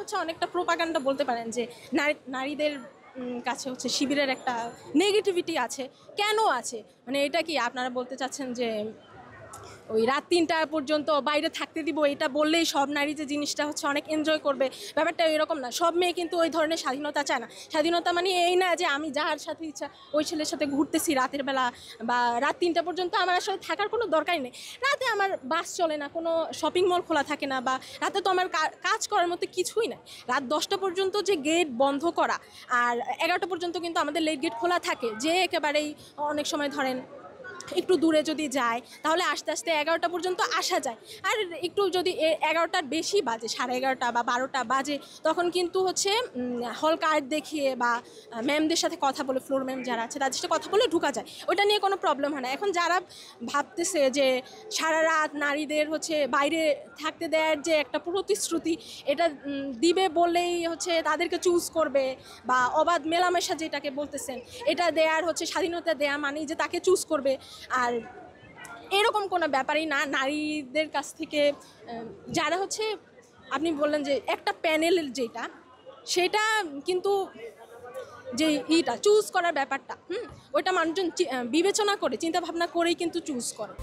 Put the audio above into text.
হচ্ছে অনেকটা প্রোপাগান্ডা বলতে পারেন যে নারীদের কাছে হচ্ছে শিবিরের একটা নেগেটিভিটি আছে। কেন আছে মানে এটা কি আপনারা বলতে চাচ্ছেন যে ওই রাত ৩টা পর্যন্ত বাইরে থাকতে দিব এটা বললেই সব নারী যে জিনিসটা হচ্ছে অনেক এনজয় করবে, ব্যাপারটা এরকম না। সব মেয়ে কিন্তু ওই ধরনের স্বাধীনতা চায় না। স্বাধীনতা মানে এই না যে আমি যার সাথে ইচ্ছা ওই ছেলের সাথে ঘুরতেছি রাতের বেলা বা রাত ৩টা পর্যন্ত আমার আসলে থাকার কোনো দরকারই নেই। রাতে আমার বাস চলে না, কোনো শপিং মল খোলা থাকে না, বা রাতে তো আমার কাজ করার মতো কিছুই নাই। রাত 10টা পর্যন্ত যে গেট বন্ধ করা, আর 11টা পর্যন্ত কিন্তু আমাদের লেট গেট খোলা থাকে, যে একেবারেই অনেক সময় ধরেন একটু দূরে যদি যায় তাহলে আস্তে আস্তে 11টা পর্যন্ত আসা যায়। আর একটু যদি 11টার বেশি বাজে, 11:30 বা 12টা বাজে, তখন কিন্তু হচ্ছে হল কার্ড দেখিয়ে বা ম্যামদের সাথে কথা বলে, ফ্লোর ম্যাম যারা আছে তাদের সাথে কথা বলে ঢুকা যায়, ওটা নিয়ে কোনো প্রবলেম হয় না। এখন যারা ভাবতেছে যে সারা রাত নারীদের হচ্ছে বাইরে থাকতে দেওয়ার যে একটা প্রতিশ্রুতি, এটা দিবে বললেই হচ্ছে তাদেরকে চুজ করবে, বা অবাধ মেলামেশা যেটাকে বলতেছেন এটা দেয়ার হচ্ছে স্বাধীনতা দেয়া মানেই যে তাকে চুজ করবে, আর এরকম কোনো ব্যাপারই না। নারীদের কাছ থেকে যারা হচ্ছে আপনি বললেন যে একটা প্যানেলের যেটা, সেটা কিন্তু যে চুজ করার ব্যাপারটা ওইটা মানুষজন বিবেচনা করে চিন্তা ভাবনা করেই কিন্তু চুজ করে।